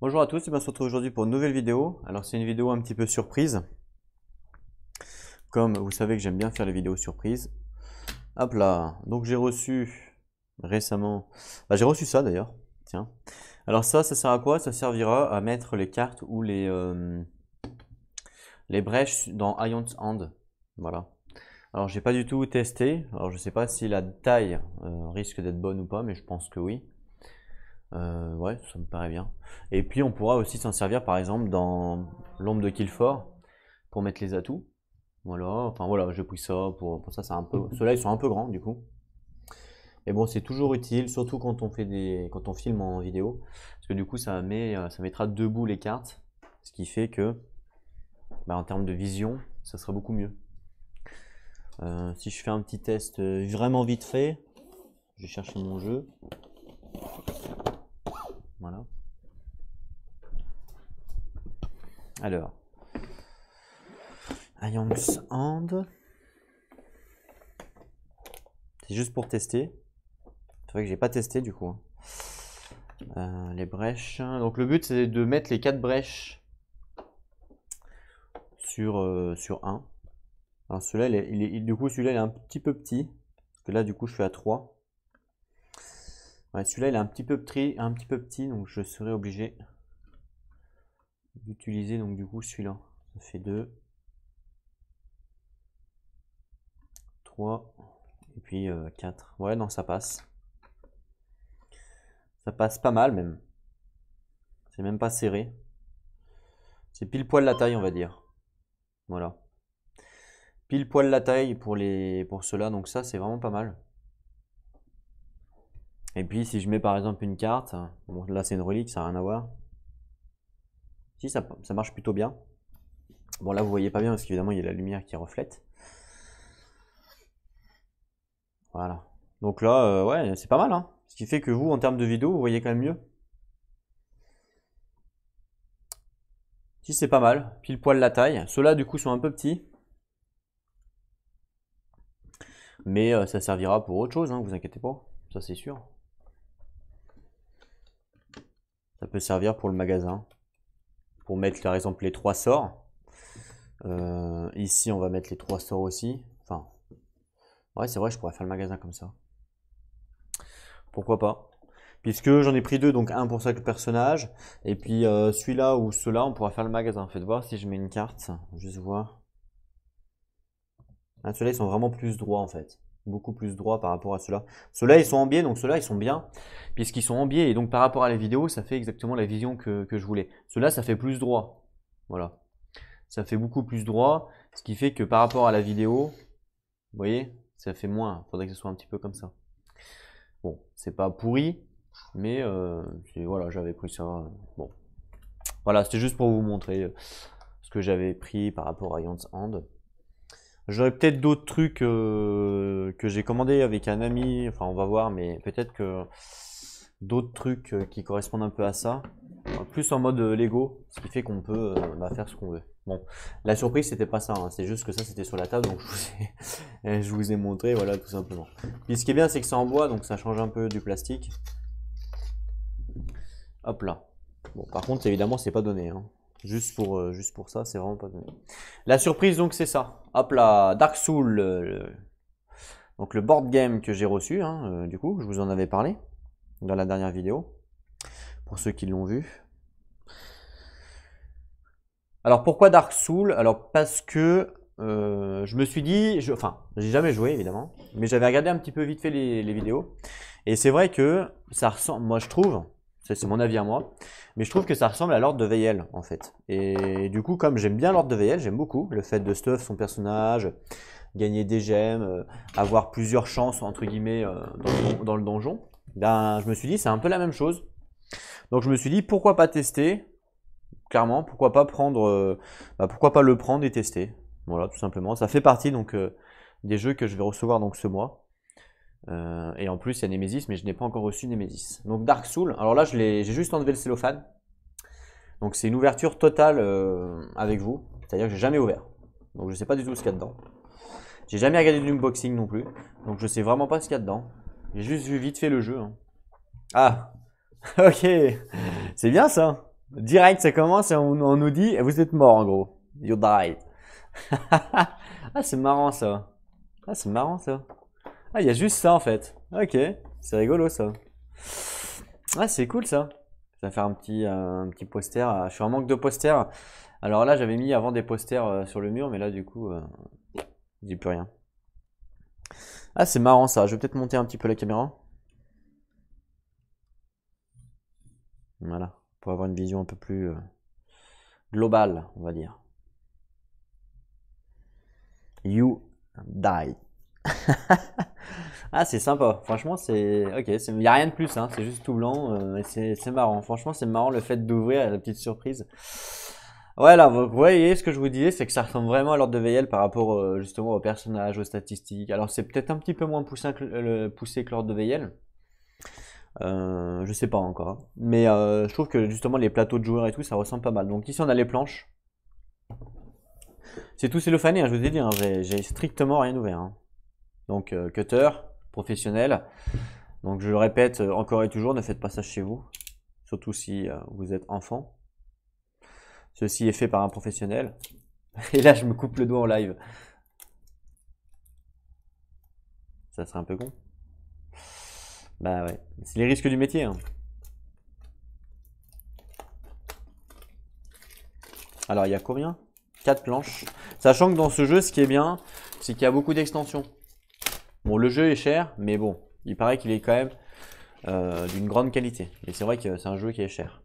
Bonjour à tous, et bien on se retrouve aujourd'hui pour une nouvelle vidéo. Alors c'est une vidéo un petit peu surprise. Comme vous savez que j'aime bien faire les vidéos surprises. Hop là, donc j'ai reçu récemment, j'ai reçu ça d'ailleurs, tiens. Alors ça sert à quoi? Ça servira à mettre les cartes ou les brèches dans Ion's Hand. Voilà. Alors j'ai pas du tout testé, alors je sais pas si la taille risque d'être bonne ou pas, mais je pense que oui. Ouais, ça me paraît bien. Et puis on pourra aussi s'en servir par exemple dans l'ombre de Killfort pour mettre les atouts. Voilà, enfin voilà, j'ai pris ça pour ça, c'est un peu. Ceux-là ils sont un peu grands du coup. Et bon, c'est toujours utile, surtout quand on fait quand on filme en vidéo, parce que du coup ça mettra debout les cartes, ce qui fait que, en termes de vision, ça sera beaucoup mieux. Si je fais un petit test vraiment vite fait, je vais chercher mon jeu. Voilà. Alors, Ion's Hand. C'est juste pour tester. C'est vrai que j'ai pas testé du coup. Les brèches. Donc le but c'est de mettre les 4 brèches sur 1. Alors celui-là, du coup celui-là il est un petit peu petit. Parce que là du coup je suis à 3. Ouais, celui-là il est un petit peu petit, donc je serai obligé d'utiliser donc du coup celui-là. Ça fait 2, 3 et puis 4. Ouais, non, ça passe. Ça passe pas mal même. C'est même pas serré. C'est pile poil la taille, on va dire. Voilà. Pile poil la taille pour ceux-là, donc ça c'est vraiment pas mal. Et puis si je mets par exemple une carte, bon là c'est une relique, ça n'a rien à voir. Si ça marche plutôt bien. Bon là vous voyez pas bien parce qu'évidemment il y a la lumière qui reflète. Voilà. Donc là, ouais, c'est pas mal, hein. Ce qui fait que vous, en termes de vidéo, vous voyez quand même mieux. Si c'est pas mal, pile poil la taille. Ceux-là du coup sont un peu petits. Mais ça servira pour autre chose, hein, vous inquiétez pas. Ça c'est sûr. Ça peut servir pour le magasin. Pour mettre par exemple les 3 sorts. Ici on va mettre les 3 sorts aussi. Enfin, ouais c'est vrai, je pourrais faire le magasin comme ça. Pourquoi pas? Puisque j'en ai pris 2, donc un pour chaque personnage. Et puis celui-là ou ceux-là, on pourra faire le magasin. Faites voir si je mets une carte. Juste voir. Ah, ceux-là, ils sont vraiment plus droits en fait. Beaucoup plus droits par rapport à ceux-là. Ceux-là, ils sont en biais, donc ceux-là, ils sont bien. Puisqu'ils sont en biais. Et donc par rapport à la vidéo, ça fait exactement la vision que je voulais. Ceux-là, ça fait plus droit. Voilà. Ça fait beaucoup plus droit. Ce qui fait que par rapport à la vidéo, vous voyez, ça fait moins. Il faudrait que ce soit un petit peu comme ça. Bon, c'est pas pourri. Mais voilà, j'avais pris ça. Bon, voilà, c'était juste pour vous montrer ce que j'avais pris par rapport à Ion's Hand. J'aurais peut-être d'autres trucs que j'ai commandé avec un ami. Enfin, on va voir, mais peut-être que d'autres trucs qui correspondent un peu à ça. Plus en mode Lego, ce qui fait qu'on peut faire ce qu'on veut. Bon, la surprise c'était pas ça, hein, c'est juste que ça c'était sur la table, donc je vous ai montré, voilà, tout simplement. Puis ce qui est bien, c'est que c'est en bois, donc ça change un peu du plastique. Hop là. Bon, par contre, évidemment, c'est pas donné, hein. Juste pour ça, c'est vraiment pas donné. La surprise, donc, c'est ça. Hop là, Dark Souls, donc le board game que j'ai reçu, hein, du coup, je vous en avais parlé dans la dernière vidéo, pour ceux qui l'ont vu. Alors, pourquoi Dark Souls? Alors, parce que je me suis dit, enfin, j'ai jamais joué, évidemment, mais j'avais regardé un petit peu vite fait les vidéos, et c'est vrai que ça ressemble, moi je trouve, c'est mon avis à moi, mais je trouve que ça ressemble à l'ordre de Veyel en fait. Et du coup, comme j'aime bien l'ordre de Veyel, j'aime beaucoup le fait de stuff son personnage, gagner des gemmes, avoir plusieurs chances entre guillemets dans le donjon. Ben, je me suis dit c'est un peu la même chose. Donc je me suis dit pourquoi pas tester, clairement, pourquoi pas pourquoi pas le prendre et tester. Voilà, tout simplement. Ça fait partie donc des jeux que je vais recevoir donc ce mois. Et en plus, il y a Nemesis, mais je n'ai pas encore reçu Nemesis. Donc Dark Souls, alors là, j'ai juste enlevé le cellophane. Donc c'est une ouverture totale avec vous. C'est-à-dire que j'ai jamais ouvert. Donc je sais pas du tout ce qu'il y a dedans. J'ai jamais regardé d'unboxing non plus. Donc je sais vraiment pas ce qu'il y a dedans. J'ai juste vu vite fait le jeu, hein. Ah, ok. C'est bien ça. Direct, ça commence et on nous dit, vous êtes mort en gros. You died. Ah, c'est marrant ça. Ah, c'est marrant ça. Ah, il y a juste ça en fait. Ok, c'est rigolo ça. Ah, c'est cool ça. Ça va faire un petit poster. Je suis en manque de posters. Alors là, j'avais mis avant des posters sur le mur, mais là, du coup, je dis plus rien. Ah, c'est marrant ça. Je vais peut-être monter un petit peu la caméra. Voilà, pour avoir une vision un peu plus globale, on va dire. You died. Ah, c'est sympa. Franchement, c'est ok. Il n'y a rien de plus, hein. C'est juste tout blanc. Et c'est marrant. Franchement, c'est marrant le fait d'ouvrir la petite surprise. Ouais, là, vous voyez ce que je vous disais, c'est que ça ressemble vraiment à l'ordre de Veil par rapport justement aux personnages, aux statistiques. Alors, c'est peut-être un petit peu moins poussé que l'ordre de Veil. Je sais pas encore, hein. Mais je trouve que justement les plateaux de joueurs et tout, ça ressemble pas mal. Donc ici, on a les planches. C'est tout cellophané, hein, je vous ai dit, hein, j'ai strictement rien ouvert, hein. Donc cutter, professionnel. Donc je le répète encore et toujours, ne faites pas ça chez vous. Surtout si vous êtes enfant. Ceci est fait par un professionnel. Et là, je me coupe le doigt en live. Ça serait un peu con. Bah ouais, c'est les risques du métier, hein. Alors il y a combien? 4 planches. Sachant que dans ce jeu, ce qui est bien, c'est qu'il y a beaucoup d'extensions. Bon, le jeu est cher, mais bon, il paraît qu'il est quand même d'une grande qualité. Et c'est vrai que c'est un jeu qui est cher.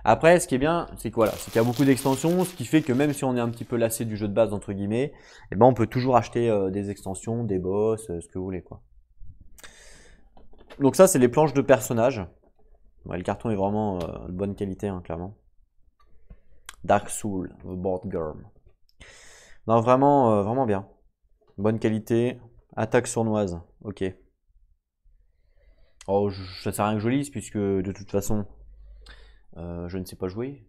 Après, ce qui est bien, c'est que voilà, c'est qu'il y a beaucoup d'extensions, ce qui fait que même si on est un petit peu lassé du jeu de base entre guillemets, eh ben on peut toujours acheter des extensions, des boss, ce que vous voulez quoi. Donc ça, c'est les planches de personnages. Ouais, le carton est vraiment de bonne qualité, hein, clairement. Dark Soul, Board Girl. Non, vraiment, vraiment bien. Bonne qualité. Attaque sournoise. Ok. Oh, ça sert à rien que je lise puisque de toute façon, je ne sais pas jouer.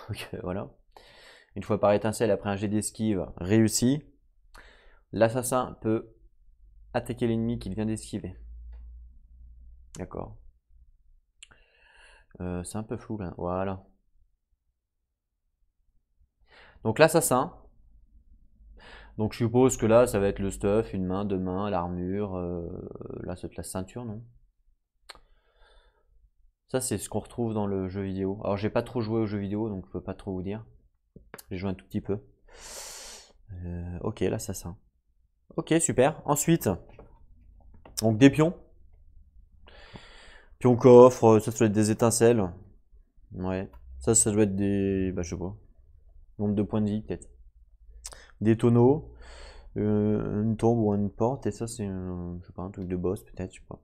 Ok, voilà. Une fois par étincelle après un jet d'esquive réussi, l'assassin peut attaquer l'ennemi qu'il vient d'esquiver. D'accord. C'est un peu flou là. Voilà. Donc l'assassin. Donc je suppose que là, ça va être le stuff, une main, deux mains, l'armure. Là, c'est la ceinture, non? Ça, c'est ce qu'on retrouve dans le jeu vidéo. Alors, j'ai pas trop joué au jeu vidéo, donc je peux pas trop vous dire. J'ai joué un tout petit peu. Ok, l'assassin. Ok, super. Ensuite, donc des pions. Pions coffre, ça doit être des étincelles. Ouais. Ça doit être des. Bah, je sais pas. Nombre de points de vie, peut-être. Des tonneaux. Une tombe ou une porte. Et ça, c'est je sais pas, un truc de boss, peut-être, je sais pas.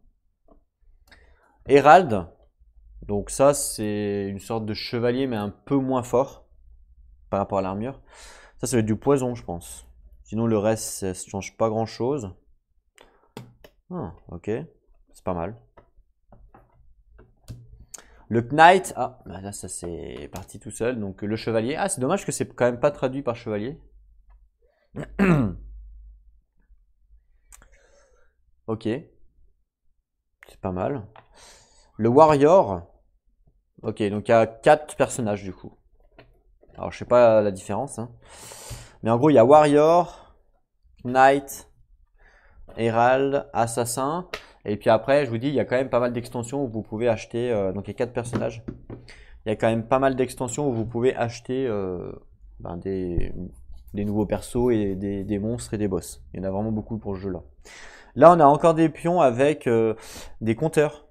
Hérald. Donc, ça, c'est une sorte de chevalier, mais un peu moins fort par rapport à l'armure. Ça va être du poison, je pense. Sinon, le reste, ça ne change pas grand-chose. Ah, ok. C'est pas mal. Le Knight. Ah, bah là, ça c'est parti tout seul. Donc, le chevalier. Ah, c'est dommage que c'est quand même pas traduit par chevalier. Ok. C'est pas mal. Le Warrior. Ok, donc il y a 4 personnages du coup. Alors, je sais pas la différence, hein. Mais en gros, il y a Warrior, Knight, Herald, Assassin. Et puis après, je vous dis, il y a quand même pas mal d'extensions où vous pouvez acheter. Donc il y a 4 personnages. Il y a quand même pas mal d'extensions où vous pouvez acheter des nouveaux persos et des monstres et des boss. Il y en a vraiment beaucoup pour ce jeu-là. Là, on a encore des pions avec des compteurs.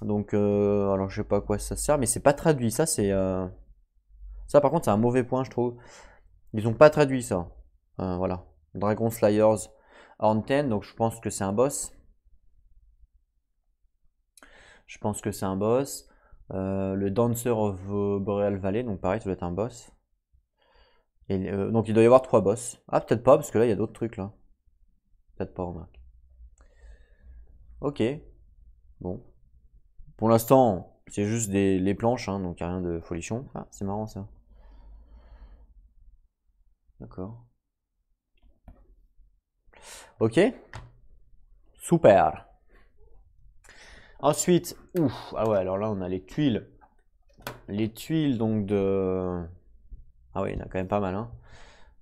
Donc, alors je sais pas à quoi ça sert, mais c'est pas traduit. Ça, ça par contre, c'est un mauvais point, je trouve. Ils ont pas traduit ça. Voilà. Dragon Slayers Horn, donc je pense que c'est un boss. Je pense que c'est un boss. Le Dancer of Boreal Valley, donc pareil, ça doit être un boss. Et, donc il doit y avoir 3 boss. Ah, peut-être pas, parce que là, il y a d'autres trucs là. Peut-être pas, remarque. Ok. Bon. Pour l'instant, c'est juste les planches, hein, donc il n'y a rien de folichon. Ah, c'est marrant ça. D'accord. Ok. Super. Ensuite, ouf, ah ouais, alors là on a les tuiles les tuiles donc de... Ah oui, il y en a quand même pas mal. Hein.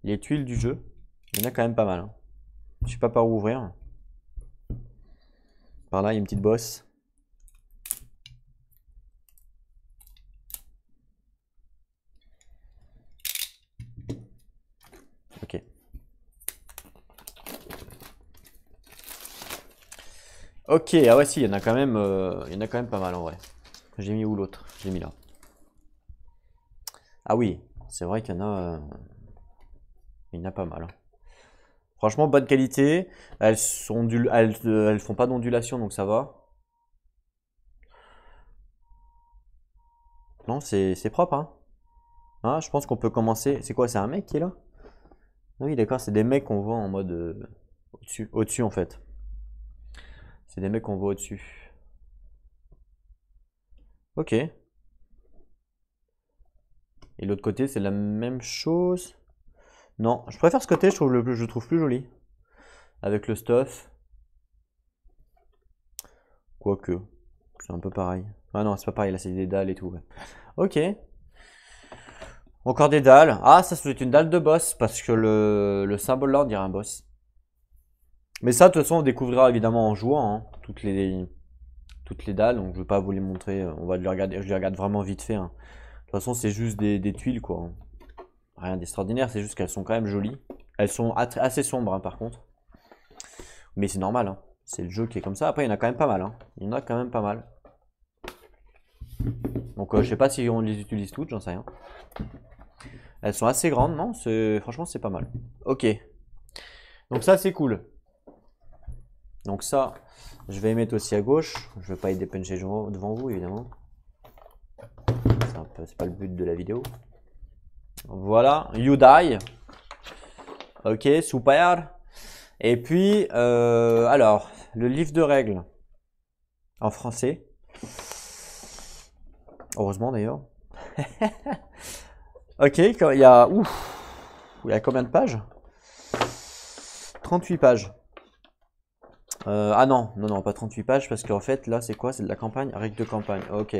Les tuiles du jeu, il y en a quand même pas mal. Hein. Je sais pas par où ouvrir. Par là, il y a une petite bosse. Ok. Ok, ah ouais si, il y en a quand même, il y en a quand même pas mal en vrai. J'ai mis où l'autre? J'ai mis là. Ah oui, c'est vrai qu'il y en a, il y en a pas mal. Hein. Franchement, bonne qualité. Elles font pas d'ondulation, donc ça va. Non, c'est propre, hein. Ah, je pense qu'on peut commencer. C'est quoi? C'est un mec qui est là? Ah oui, d'accord, c'est des mecs qu'on voit en mode au-dessus en fait. C'est des mecs qu'on voit au-dessus. Ok. Et l'autre côté, c'est la même chose. Non, je préfère ce côté, je le trouve plus joli. Avec le stuff. Quoique, c'est un peu pareil. Ah non, c'est pas pareil, là c'est des dalles et tout. Ouais. Ok. Encore des dalles. Ah, ça c'est une dalle de boss, parce que le symbole là, on dirait un boss. Mais ça, de toute façon, on découvrira évidemment en jouant, hein, toutes les dalles, donc je vais pas vous les montrer. On va les regarder, je les regarde vraiment vite fait. Hein. De toute façon, c'est juste des tuiles, quoi. Hein. Rien d'extraordinaire, c'est juste qu'elles sont quand même jolies. Elles sont assez sombres, hein, par contre. Mais c'est normal, hein. C'est le jeu qui est comme ça. Après, il y en a quand même pas mal. Hein. Il y en a quand même pas mal. Donc, je sais pas si on les utilise toutes, j'en sais rien. Elles sont assez grandes, non? Franchement, c'est pas mal. Ok. Donc ça, c'est cool. Donc ça, je vais les mettre aussi à gauche. Je vais pas y dépuncher devant vous, évidemment. C'est pas le but de la vidéo. Voilà, You Die. Ok, super. Et puis, alors, le livre de règles en français. Heureusement d'ailleurs. Ok, il y a, il y a combien de pages? 38 pages. Ah non, pas 38 pages parce qu'en fait là c'est quoi? C'est de la campagne, règles de campagne. Ok.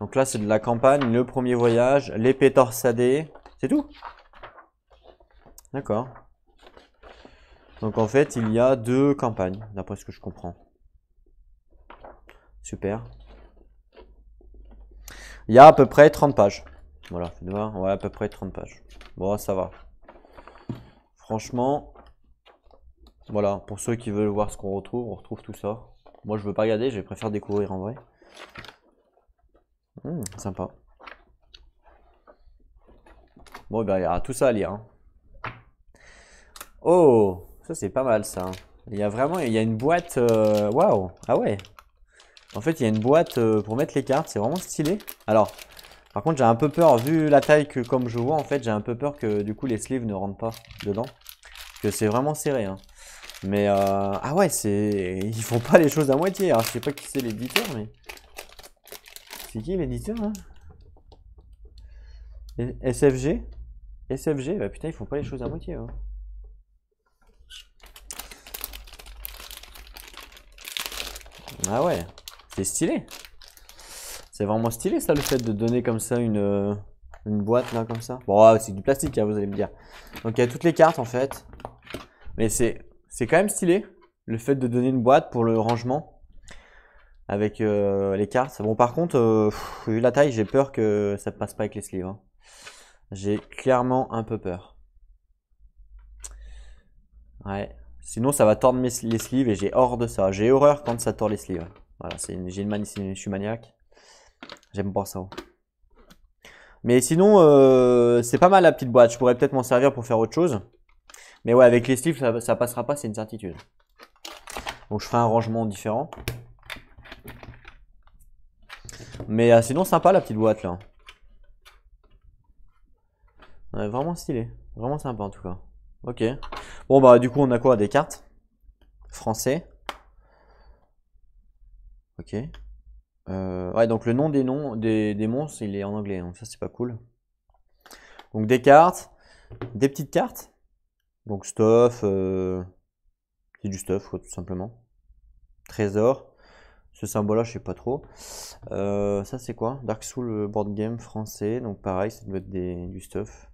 Donc là c'est de la campagne, le premier voyage, l'épée torsadée. C'est tout? D'accord. Donc en fait il y a 2 campagnes, d'après ce que je comprends. Super. Il y a à peu près 30 pages. Voilà, faites voir, ouais, à peu près 30 pages. Bon, ça va. Franchement, voilà, pour ceux qui veulent voir ce qu'on retrouve, on retrouve tout ça. Moi je veux pas regarder, je préfère découvrir en vrai. Sympa. Bon, ben, il y a tout ça à lire. Hein. Oh, ça c'est pas mal ça. Il y a vraiment, il y a une boîte. Waouh, ah ouais. En fait, il y a une boîte pour mettre les cartes. C'est vraiment stylé. Alors, par contre, j'ai un peu peur vu la taille que comme je vois. En fait, j'ai un peu peur que du coup les sleeves ne rentrent pas dedans. Parce que c'est vraiment serré. Hein. Mais ah ouais, ils font pas les choses à moitié. Alors, je sais pas qui c'est l'éditeur, mais c'est qui l'éditeur hein SFG. SFG, bah putain, ils font pas les choses à moitié. Hein. Ah ouais, c'est stylé. C'est vraiment stylé ça, le fait de donner comme ça une boîte là, comme ça. Bon, c'est du plastique, hein, vous allez me dire. Donc il y a toutes les cartes en fait. Mais c'est quand même stylé, le fait de donner une boîte pour le rangement. Avec les cartes. Bon, par contre, vu la taille, j'ai peur que ça passe pas avec les sleeves. Hein. J'ai clairement un peu peur. Ouais. Sinon, ça va tordre les sleeves et j'ai hors de ça. J'ai horreur quand ça tord les sleeves. Voilà, je suis maniaque. J'aime pas ça. Mais sinon, c'est pas mal la petite boîte. Je pourrais peut-être m'en servir pour faire autre chose. Mais ouais, avec les sleeves, ça passera pas, c'est une certitude. Donc je ferai un rangement différent. Mais sinon, sympa la petite boîte là. Ouais, vraiment stylé. Vraiment sympa en tout cas. Ok. Bon bah du coup on a quoi? Des cartes. Français. Ok. Ouais donc le nom des monstres il est en anglais. Donc ça c'est pas cool. Donc des cartes. Des petites cartes. Donc stuff. C'est du stuff quoi tout simplement. Trésor. Ce symbole-là, je sais pas trop. Ça, c'est quoi? Dark Souls board game français. Donc, pareil, ça doit être du stuff.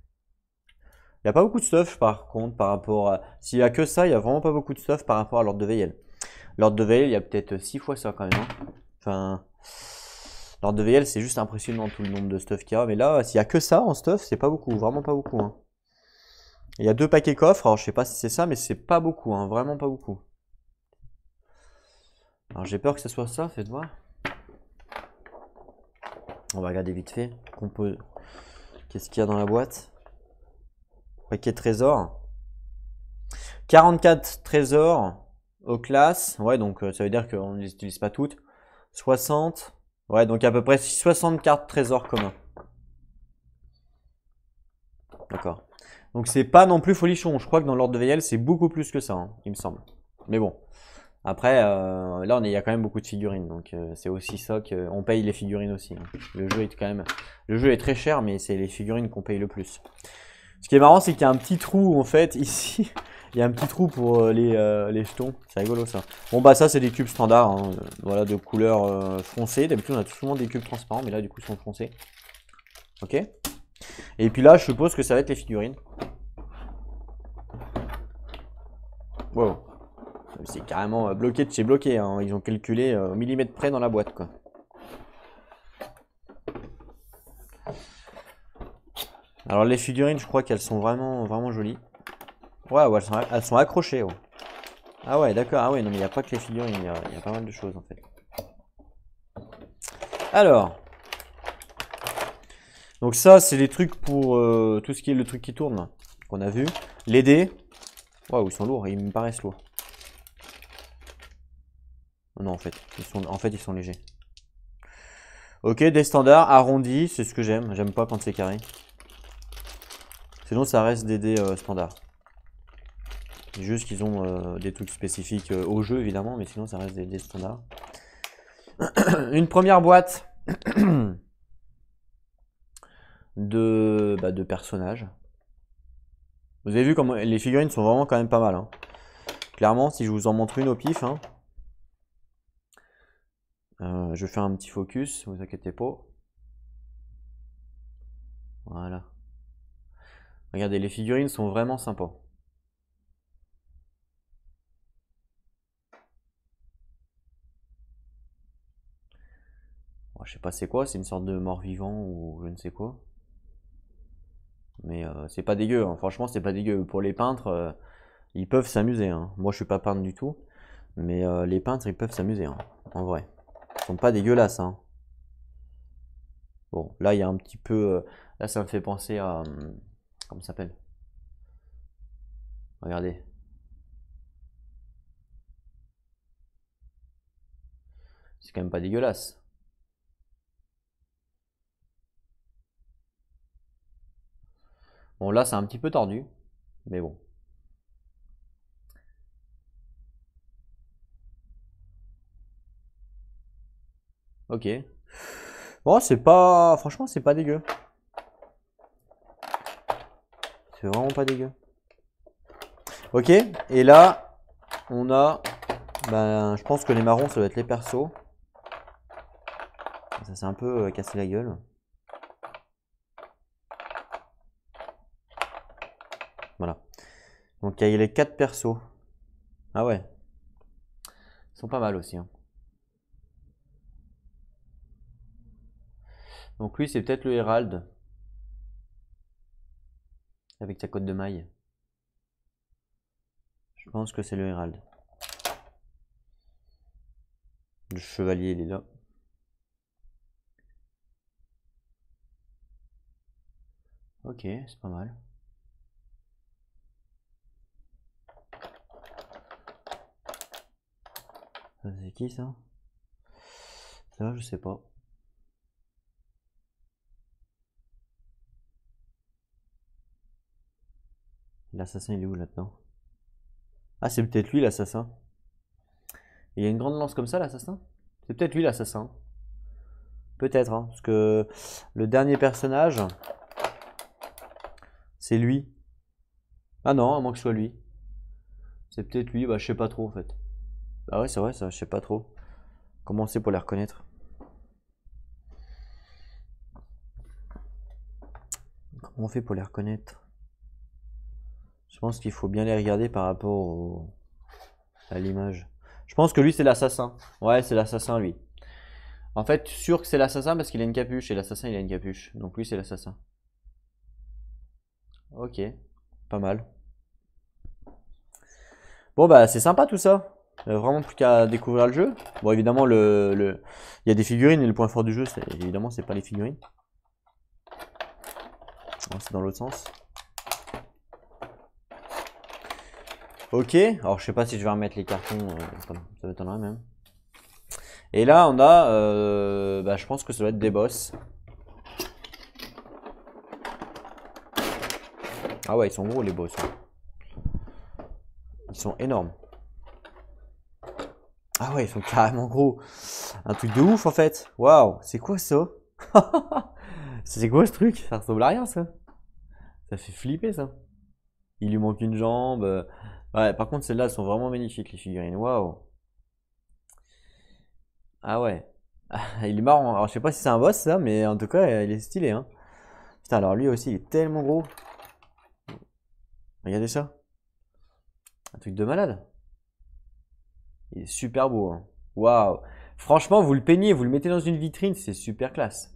Il n'y a pas beaucoup de stuff, par contre, par rapport à. S'il y a que ça, il n'y a vraiment pas beaucoup de stuff par rapport à l'ordre de Veyel. L'ordre de Veyel, il y a peut-être 6 fois ça quand même, hein. Enfin. L'ordre de Veyel, c'est juste impressionnant tout le nombre de stuff qu'il y a. Mais là, s'il y a que ça en stuff, c'est pas beaucoup. Vraiment pas beaucoup, hein. Il y a 2 paquets coffres. Alors, je sais pas si c'est ça, mais c'est pas beaucoup, hein. Vraiment pas beaucoup. Alors, j'ai peur que ce soit ça, faites voir. On va regarder vite fait. Qu'est-ce qu'il y a dans la boîte? Paquet trésor. 44 trésors aux classes. Ouais, donc ça veut dire qu'on ne les utilise pas toutes. 60. Ouais, donc à peu près 64 trésors communs. D'accord. Donc c'est pas non plus folichon. Je crois que dans l'ordre de Veyel, c'est beaucoup plus que ça, hein, il me semble. Mais bon. Après, là, il y a quand même beaucoup de figurines. Donc c'est aussi ça qu'on paye les figurines aussi, hein. Le jeu est quand même. Le jeu est très cher, mais c'est les figurines qu'on paye le plus. Ce qui est marrant, c'est qu'il y a un petit trou en fait ici. Il y a un petit trou pour les jetons. C'est rigolo ça. Bon bah ça c'est des cubes standards, hein. Voilà, de couleur foncée. D'habitude on a souvent des cubes transparents, mais là du coup ils sont foncés. Ok. Et puis là je suppose que ça va être les figurines. Wow. C'est carrément bloqué de chez bloqué, hein. Ils ont calculé au millimètre près dans la boîte quoi. Alors les figurines, je crois qu'elles sont vraiment jolies. Ouais, ouais, elles sont accrochées. Ouais. Ah ouais, d'accord. Ah ouais, non mais il n'y a pas que les figurines, il y a pas mal de choses en fait. Alors, donc ça c'est les trucs pour tout ce qui est le truc qui tourne là, qu'on a vu. Les dés. Waouh, ils sont lourds, ils me paraissent lourds. Non, en fait, ils sont légers. Ok, des standards arrondis, c'est ce que j'aime. J'aime pas quand c'est carré. Sinon, ça reste des dés standards. C'est juste qu'ils ont des trucs spécifiques au jeu, évidemment, mais sinon, ça reste des dés standards. Une première boîte de personnages. Vous avez vu comment les figurines sont vraiment quand même pas mal, hein. Clairement, si je vous en montre une au pif, hein, je fais un petit focus, vous inquiétez pas. Voilà. Regardez, les figurines sont vraiment sympas. Bon, je sais pas c'est quoi, c'est une sorte de mort-vivant ou je ne sais quoi. Mais c'est pas dégueu, hein. Franchement, c'est pas dégueu. Pour les peintres, ils peuvent s'amuser, hein. Moi, je suis pas peintre du tout. Mais les peintres, ils peuvent s'amuser, hein, en vrai. Ils sont pas dégueulasses, hein. Bon, là, il y a un petit peu. Là, ça me fait penser à. Comment ça s'appelle? Regardez. C'est quand même pas dégueulasse. Bon, là, c'est un petit peu tordu. Mais bon. Ok. Bon, c'est pas. Franchement, c'est pas dégueu. C'est vraiment pas dégueu. Ok. Et là, on a. Ben, je pense que les marrons, ça doit être les persos. Ça s'est un peu cassé la gueule. Voilà. Donc il y a les 4 persos. Ah ouais. Ils sont pas mal aussi, hein. Donc lui, c'est peut-être le Hérald. Avec sa cotte de maille. Je pense que c'est le Hérald. Le chevalier, il est là. Ok, c'est pas mal. Ça, c'est qui ça? Ça, je sais pas. L'assassin, il est où là-dedans? Ah, c'est peut-être lui l'assassin. Il y a une grande lance comme ça, l'assassin? C'est peut-être lui l'assassin. Peut-être, hein, parce que le dernier personnage, c'est lui. Ah non, à moins que ce soit lui. C'est peut-être lui, bah je sais pas trop en fait. Ah ouais, c'est vrai ça, je sais pas trop. Comment on fait pour les reconnaître? Comment on fait pour les reconnaître? Je pense qu'il faut bien les regarder par rapport à l'image. Je pense que lui c'est l'assassin. Ouais, c'est l'assassin lui. En fait, sûr que c'est l'assassin parce qu'il a une capuche et l'assassin il a une capuche. Donc lui c'est l'assassin. Ok, pas mal. Bon bah c'est sympa tout ça. Vraiment plus qu'à découvrir le jeu. Bon évidemment il y a des figurines et le point fort du jeu évidemment c'est pas les figurines. C'est dans l'autre sens. Ok, alors je sais pas si je vais remettre les cartons, ça m'étonnerait même. Et là on a, bah, je pense que ça doit être des boss. Ah ouais, ils sont gros les boss. Ils sont énormes. Ah ouais, ils sont carrément gros. Un truc de ouf en fait. Waouh, c'est quoi ça? C'est quoi ce truc? Ça ressemble à rien ça. Ça fait flipper ça. Il lui manque une jambe. Ouais, par contre celles-là elles sont vraiment magnifiques les figurines. Waouh. Ah ouais. Il est marrant. Alors je sais pas si c'est un boss ça, mais en tout cas il est stylé hein. Putain, alors lui aussi il est tellement gros. Regardez ça. Un truc de malade. Il est super beau hein. Waouh. Franchement, vous le peignez, vous le mettez dans une vitrine, c'est super classe.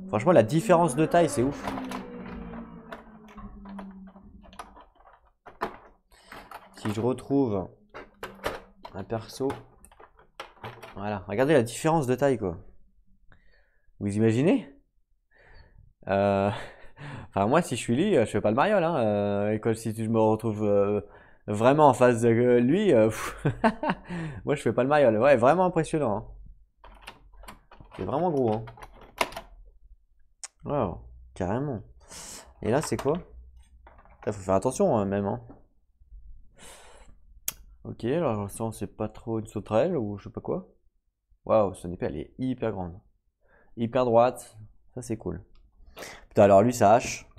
Franchement, la différence de taille, c'est ouf. Si je retrouve un perso. Voilà, regardez la différence de taille quoi. Vous imaginez? Enfin, moi, si je suis lui, je fais pas le mariole. Hein. Et quand, si je me retrouve vraiment en face de lui, moi, je fais pas le mariole. Ouais, vraiment impressionnant. Hein. C'est vraiment gros. Hein. Wow, carrément. Et là, c'est quoi? Il faut faire attention hein, même. Hein. Ok, alors ça, c'est pas trop une sauterelle ou je sais pas quoi. Waouh, son épée, elle est hyper grande. Hyper droite. Ça, c'est cool. Putain, alors lui, sa hache.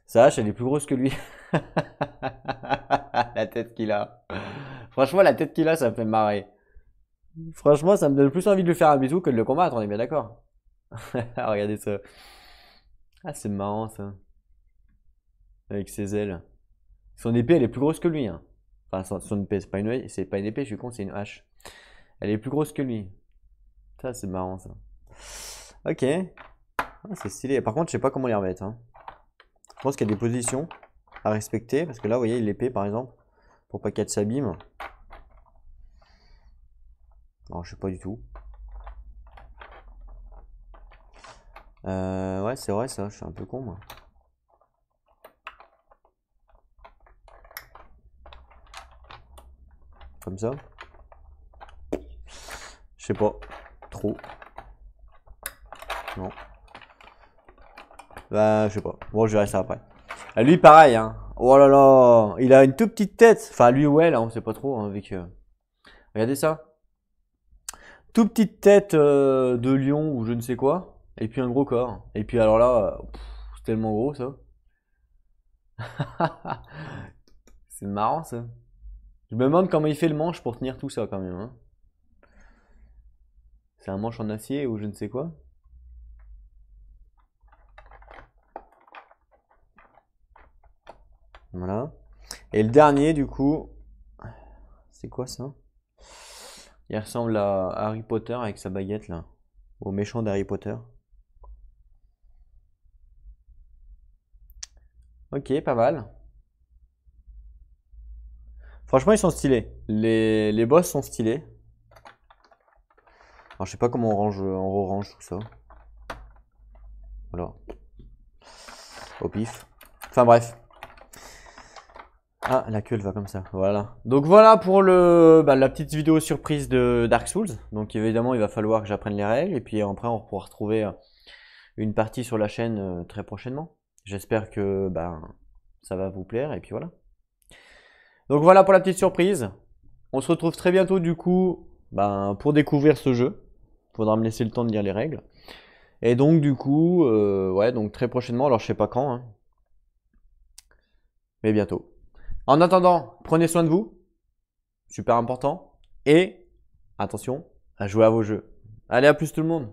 Sa hache, elle est plus grosse que lui. La tête qu'il a. Franchement, la tête qu'il a, ça me fait marrer. Franchement, ça me donne plus envie de lui faire un bisou que de le combattre, on est bien d'accord. Regardez ça. Ah, c'est marrant ça. Avec ses ailes. Son épée, elle est plus grosse que lui. Hein. Enfin, son épée, c'est pas une épée, je suis con, c'est une hache. Elle est plus grosse que lui. Ça, c'est marrant ça. Ok. Ah, c'est stylé. Par contre, je sais pas comment les remettre. Hein. Je pense qu'il y a des positions à respecter. Parce que là, vous voyez, l'épée par exemple, pour pas qu'elle s'abîme. Non, je sais pas du tout. Ouais, c'est vrai ça, je suis un peu con moi. Comme ça. Je sais pas. Trop. Non. Bah, je sais pas. Bon, je verrai ça après. Lui, pareil, hein. Oh là là, il a une toute petite tête. Enfin, lui ou elle, hein, on sait pas trop. Hein, avec, regardez ça. Toute petite tête de lion ou je ne sais quoi. Et puis un gros corps. Et puis alors là, c'est tellement gros ça. C'est marrant ça. Je me demande comment il fait le manche pour tenir tout ça quand même. Hein. C'est un manche en acier ou je ne sais quoi. Voilà. Et le dernier du coup, c'est quoi ça? Il ressemble à Harry Potter avec sa baguette là. Au méchant d'Harry Potter. Ok, pas mal. Franchement, ils sont stylés. Les boss sont stylés. Alors, je sais pas comment on range tout ça. Voilà. Au pif. Enfin bref. Ah, la queue elle va comme ça. Voilà. Donc voilà pour la petite vidéo surprise de Dark Souls. Donc évidemment, il va falloir que j'apprenne les règles. Et puis après, on pourra retrouver une partie sur la chaîne très prochainement. J'espère que ça va vous plaire. Et puis voilà. Donc voilà pour la petite surprise. On se retrouve très bientôt du coup pour découvrir ce jeu. Faudra me laisser le temps de lire les règles. Et donc du coup, ouais, donc très prochainement, alors je sais pas quand, hein, mais bientôt. En attendant, prenez soin de vous. super important. Et attention à jouer à vos jeux. Allez, à plus tout le monde.